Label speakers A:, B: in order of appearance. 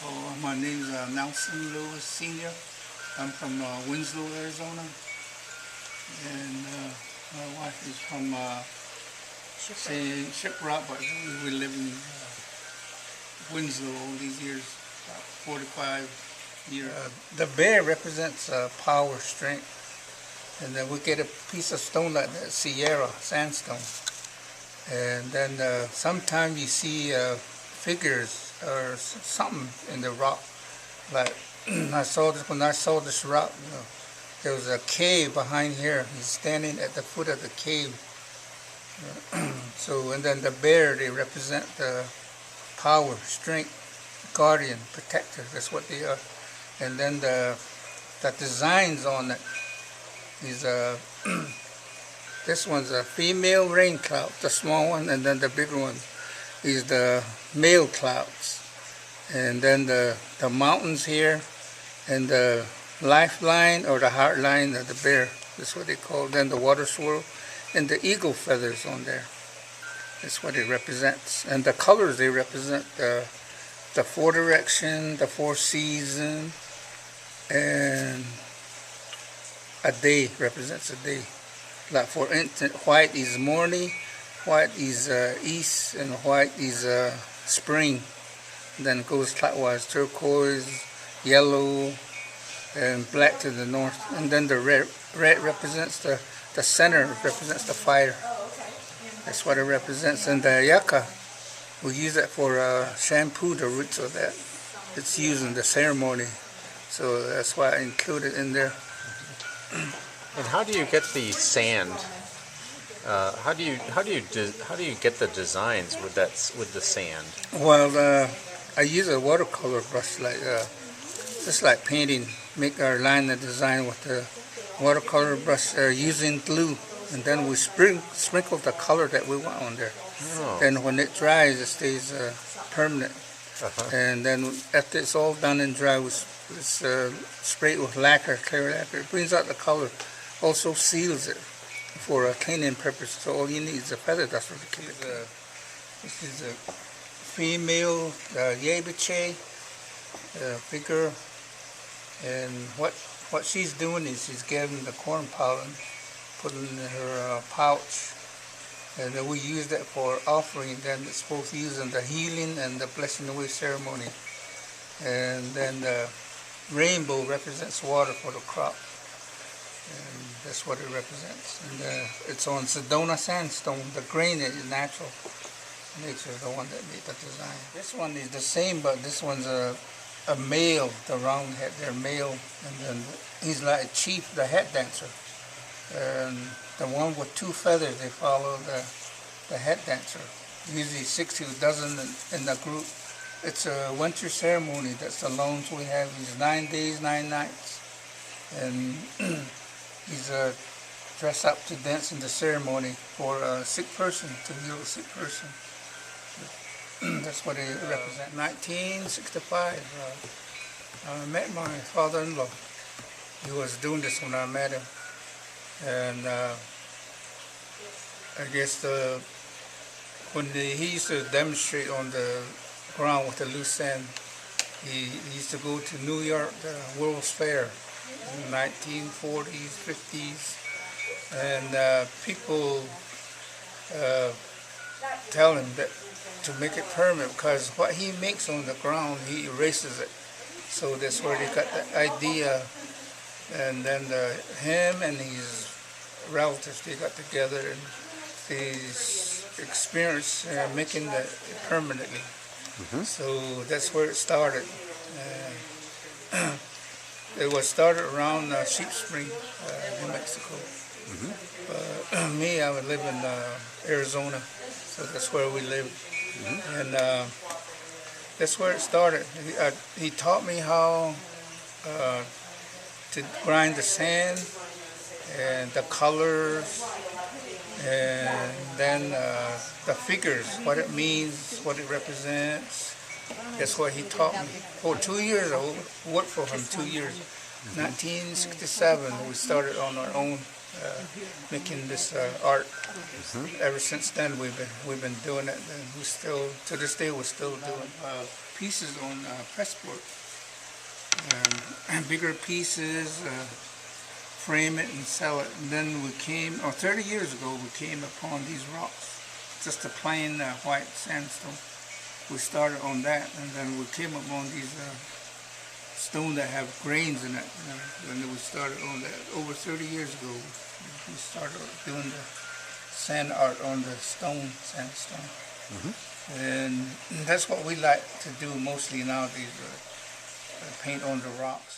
A: Oh, my name's Nelson Lewis Sr. I'm from Winslow, Arizona, and my wife is from say Shiprock, but we live in Winslow all these years, about 45 years. The bear represents power, strength, and then we get a piece of stone like that, Sierra sandstone, and then sometimes you see figures or something in the rock. Like I saw this when I saw this rock. There was a cave behind here. He's standing at the foot of the cave. So, and then the bear, they represent the power, strength, guardian, protector. That's what they are. And then the designs on it is this one's a female rain cloud, the small one, and then the bigger one is the male clouds. And then the mountains here, and the lifeline or the heart line of the bear. That's what they call it. Then the water swirl and the eagle feathers on there. That's what it represents. And the colors, they represent the four direction, the four season, and a day represents a day. Like for instance, white is morning, white is east, and white is spring. Then it goes clockwise, turquoise, yellow, and black to the north. And then the red represents the center, represents the fire. That's what it represents. And the yucca, we use it for shampoo, the roots of that. It's used in the ceremony. So that's why I included in there.
B: And how do you get the sand? How do you get the designs with the sand?
A: Well, I use a watercolor brush, like just like painting. Make our line the design with the watercolor brush using glue, and then we sprinkle the color that we want on there.
B: Oh.
A: Then when it dries, it stays permanent. And then after it's all done and dry, it's sprayed with lacquer, clear lacquer. It brings out the color. Also seals it for a cleaning purpose. So all you need is a feather duster to keep it. This is a female Yebiche figure, and what she's doing is she's gathering the corn pollen, putting it in her pouch, and then we use that for offering. Then it's both used in the healing and the blessing away ceremony. And then the rainbow represents water for the crop, and that's what it represents. And it's on Sedona sandstone. The grain is natural. Nature is the one that made the design. This one is the same, but this one's a male, the round head. They're male, and then he's like a chief, the head dancer. And the one with two feathers, they follow the head dancer. Usually 6 to a dozen in the group. It's a winter ceremony. That's the longest we have. It's 9 days, 9 nights. And he's dressed up to dance in the ceremony for a sick person, to heal a sick person. That's what it represents. 1965, I met my father-in-law. He was doing this when I met him. And I guess when he used to demonstrate on the ground with the loose sand, he used to go to New York, the World's Fair, in the 1940s, 50s. And people tell him that to make it permanent, because what he makes on the ground, he erases it. So that's where they got the idea. And then him and his relatives, they got together and they experienced making that permanently. So that's where it started. It was started around Sheep Spring, New Mexico. But me, I would live in Arizona, so that's where we live. And that's where it started. He taught me how to grind the sand and the colors, and then the figures, what it means, what it represents. That's what he taught me. For 2 years, I worked for him 2 years. 1967, we started on our own. making this art. Ever since then, we've been doing it, and we still, to this day, we're still doing pieces on pressboard, and bigger pieces. Frame it and sell it. And then 30 years ago, we came upon these rocks, just a plain white sandstone. We started on that, and then we came upon these stone that have grains in it. And we started on that over 30 years ago. We started doing the sand art on the sandstone. And that's what we like to do mostly nowadays, paint on the rocks.